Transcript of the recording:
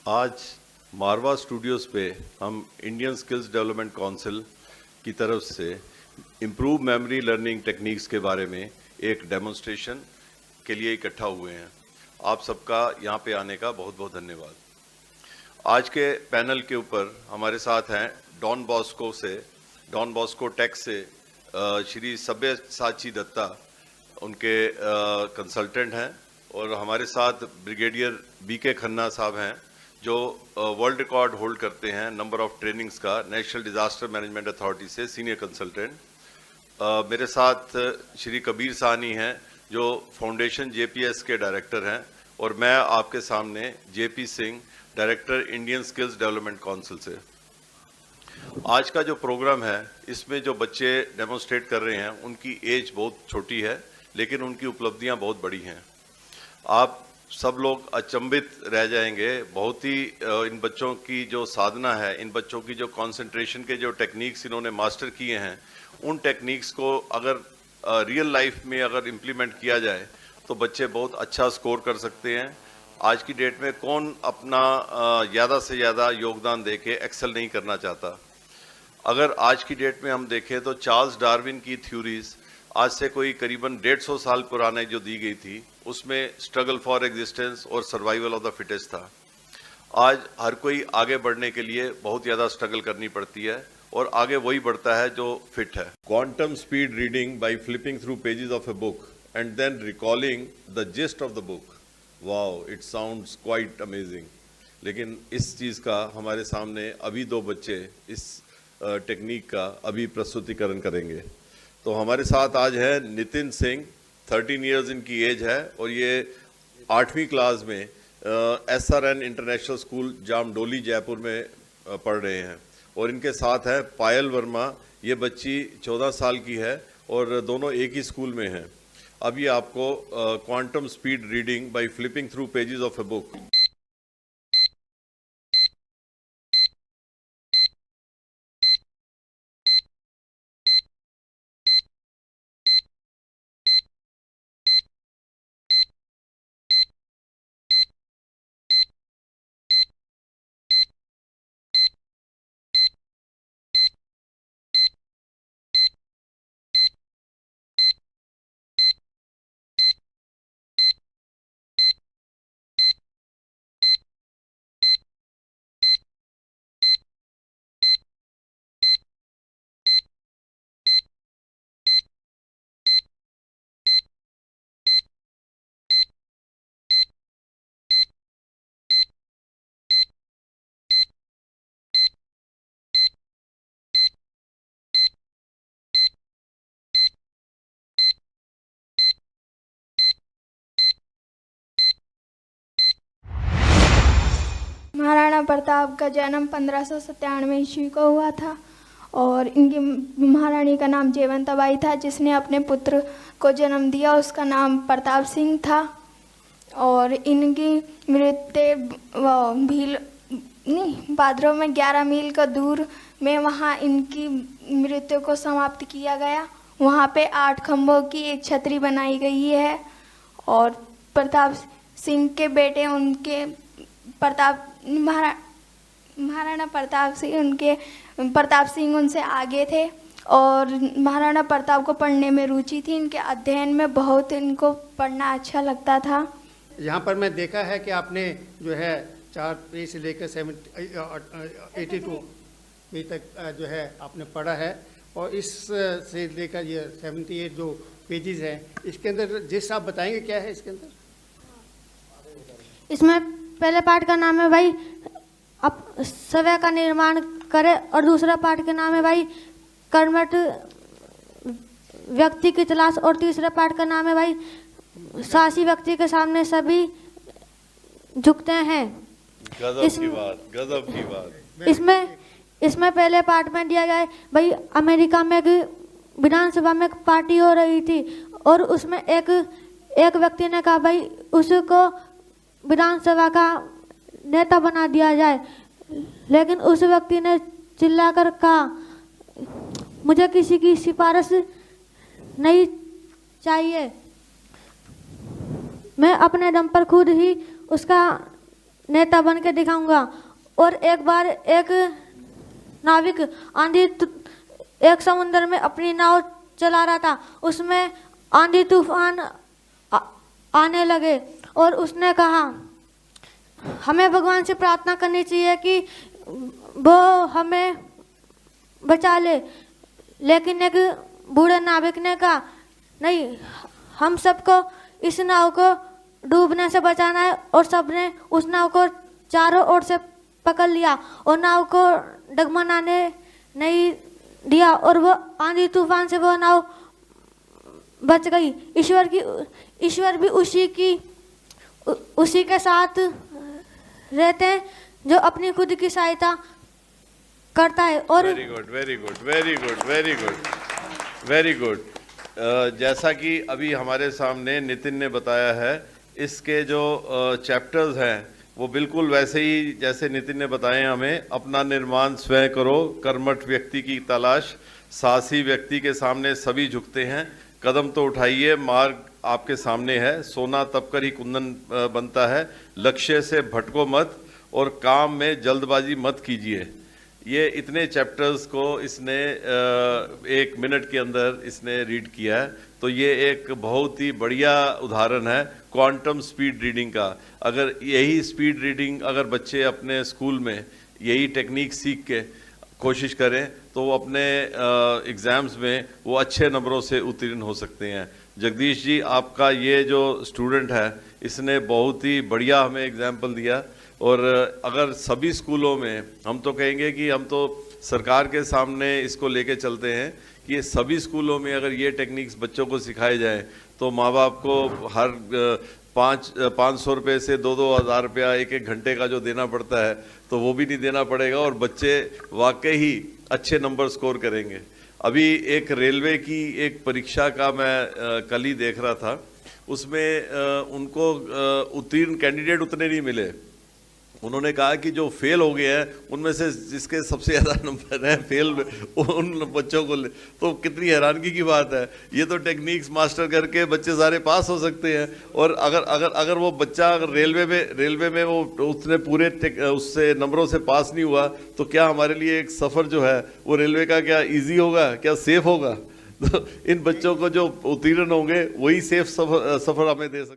आज मारवा स्टूडियोज़ पे हम इंडियन स्किल्स डेवलपमेंट काउंसिल की तरफ से इम्प्रूव मेमोरी लर्निंग टेक्निक्स के बारे में एक डेमोन्स्ट्रेशन के लिए इकट्ठा हुए हैं। आप सबका यहाँ पे आने का बहुत बहुत धन्यवाद। आज के पैनल के ऊपर हमारे साथ हैं डॉन बॉस्को टेक से श्री सब्यसाची दत्ता, उनके कंसल्टेंट हैं, और हमारे साथ ब्रिगेडियर बीके खन्ना साहब हैं जो वर्ल्ड रिकॉर्ड होल्ड करते हैं नंबर ऑफ ट्रेनिंग्स का नेशनल डिजास्टर मैनेजमेंट अथॉरिटी से सीनियर कंसल्टेंट। मेरे साथ श्री कबीर साहनी हैं जो फाउंडेशन जेपीएस के डायरेक्टर हैं, और मैं आपके सामने JP Singh, director Indian skills development council से। आज का जो प्रोग्राम है इसमें जो बच्चे डेमोन्स्ट्रेट कर रहे हैं उनकी एज बहुत छोटी है, लेकिन उनकी उपलब्धियां बहुत बड़ी हैं। आप सब लोग अचंभित रह जाएंगे। बहुत ही इन बच्चों की जो साधना है, इन बच्चों की जो कंसंट्रेशन के जो टेक्निक्स इन्होंने मास्टर किए हैं, उन टेक्निक्स को अगर रियल लाइफ में अगर इम्प्लीमेंट किया जाए तो बच्चे बहुत अच्छा स्कोर कर सकते हैं। आज की डेट में कौन अपना ज़्यादा से ज़्यादा योगदान देके एक्सेल नहीं करना चाहता। अगर आज की डेट में हम देखें तो चार्ल्स डार्विन की थ्योरीज आज से कोई करीबन 150 साल पुराने जो दी गई थी, उसमें स्ट्रगल फॉर एग्जिस्टेंस और सर्वाइवल ऑफ द फिटेस्ट था। आज हर कोई आगे बढ़ने के लिए बहुत ज़्यादा स्ट्रगल करनी पड़ती है, और आगे वही बढ़ता है जो फिट है। Quantum speed reading by flipping through pages of a book and then recalling the gist of the book. Wow, it sounds quite amazing. लेकिन इस चीज़ का हमारे सामने अभी दो बच्चे इस टेक्निक का अभी प्रस्तुतिकरण करेंगे। तो हमारे साथ आज है नितिन सिंह, 13 इयर्स इनकी एज है, और ये 8वीं क्लास में SRN international school Jamdoli Jaipur में पढ़ रहे हैं। और इनके साथ है पायल वर्मा, ये बच्ची 14 साल की है और दोनों एक ही स्कूल में हैं। अब ये आपको quantum speed reading by flipping through pages of a book. Maharana Pratap का जन्म 1597 ईस्वी को हुआ था, और इनकी महारानी का नाम जयवंताबाई था, जिसने अपने पुत्र को जन्म दिया। उसका नाम प्रताप सिंह था, और इनकी मृत्यु भाद्रव में 11 मील का दूर में वहाँ इनकी मृत्यु को समाप्त किया गया। वहाँ पे 8 खंभों की एक छतरी बनाई गई है, और प्रताप सिंह के बेटे उनके महाराणा प्रताप सिंह उनसे आगे थे, और महाराणा प्रताप को पढ़ने में रुचि थी। इनके अध्ययन में बहुत इनको पढ़ना अच्छा लगता था। यहाँ पर मैं देखा है कि आपने जो है 4 पेज से लेकर 82 पेज तक जो है आपने पढ़ा है, और इस से लेकर ये 78 जो पेजेस हैं, इसके अंदर जिस आप बताएंगे क्या है इसके अंदर? इसमें पहले पार्ट का नाम है भाई अब सवय का निर्माण करे, और दूसरा पार्ट का नाम है भाई कर्मठ व्यक्ति की तलाश, और तीसरा पार्ट का नाम है भाई साहसी व्यक्ति के सामने सभी झुकते हैं। गजब की बात। इसमें पहले पार्ट में दिया गया है भाई अमेरिका में विधानसभा में एक पार्टी हो रही थी, और उसमें एक व्यक्ति ने कहा भाई उसको विधानसभा का नेता बना दिया जाए, लेकिन उस व्यक्ति ने चिल्लाकर कहा मुझे किसी की सिफारिश नहीं चाहिए, मैं अपने दम पर खुद ही उसका नेता बन के दिखाऊंगा। और एक बार एक नाविक एक समुद्र में अपनी नाव चला रहा था, उसमें आंधी तूफान आने लगे और उसने कहा हमें भगवान से प्रार्थना करनी चाहिए कि वो हमें बचा ले। लेकिन एक बूढ़े नाविक ने कहा नहीं, हम सबको इस नाव को डूबने से बचाना है। और सबने उस नाव को चारों ओर से पकड़ लिया और नाव को डगमगाने नहीं दिया और वो आंधी तूफान से वो नाव बच गई। ईश्वर भी उसी के साथ रहते हैं जो अपनी खुद की सहायता करता है। और very good, very good, very good, very good, very good. जैसा कि अभी हमारे सामने नितिन ने बताया है, इसके जो चैप्टर्स हैं वो बिल्कुल वैसे ही जैसे नितिन ने बताए। हमें अपना निर्माण स्वयं करो, कर्मठ व्यक्ति की तलाश, साहसी व्यक्ति के सामने सभी झुकते हैं, कदम तो उठाइए, मार्ग आपके सामने है, सोना तप कर ही कुंदन बनता है, लक्ष्य से भटको मत और काम में जल्दबाजी मत कीजिए। ये इतने चैप्टर्स को इसने 1 मिनट के अंदर इसने रीड किया है। तो ये एक बहुत ही बढ़िया उदाहरण है क्वांटम स्पीड रीडिंग का। अगर यही स्पीड रीडिंग अगर बच्चे अपने स्कूल में यही टेक्निक सीख के कोशिश करें तो वो अपने एग्ज़ाम्स में वो अच्छे नंबरों से उत्तीर्ण हो सकते हैं। जगदीश जी, आपका ये जो स्टूडेंट है इसने बहुत ही बढ़िया हमें एग्जाम्पल दिया। और अगर सभी स्कूलों में, हम तो कहेंगे कि हम तो सरकार के सामने इसको लेके चलते हैं कि ये सभी स्कूलों में अगर ये टेक्निक्स बच्चों को सिखाए जाएं तो माँ बाप को हर 500 रुपये से 2-2 हज़ार रुपया 1-1 घंटे का जो देना पड़ता है तो वो भी नहीं देना पड़ेगा और बच्चे वाकई ही अच्छे नंबर स्कोर करेंगे। अभी एक रेलवे की एक परीक्षा का मैं कल ही देख रहा था, उसमें उनको उत्तीर्ण कैंडिडेट उतने नहीं मिले। उन्होंने कहा कि जो फेल हो गए हैं उनमें से जिसके सबसे ज़्यादा नंबर हैं फेल उन बच्चों को तो कितनी हैरानगी की बात है। ये तो टेक्निक्स मास्टर करके बच्चे सारे पास हो सकते हैं। और अगर वो बच्चा अगर रेलवे में वो उसने पूरे उससे नंबरों से पास नहीं हुआ तो क्या हमारे लिए एक सफ़र जो है वो रेलवे का क्या ईजी होगा, क्या सेफ होगा? तो इन बच्चों को जो उत्तीर्ण होंगे वही सेफ सफ़र हमें दे सकते।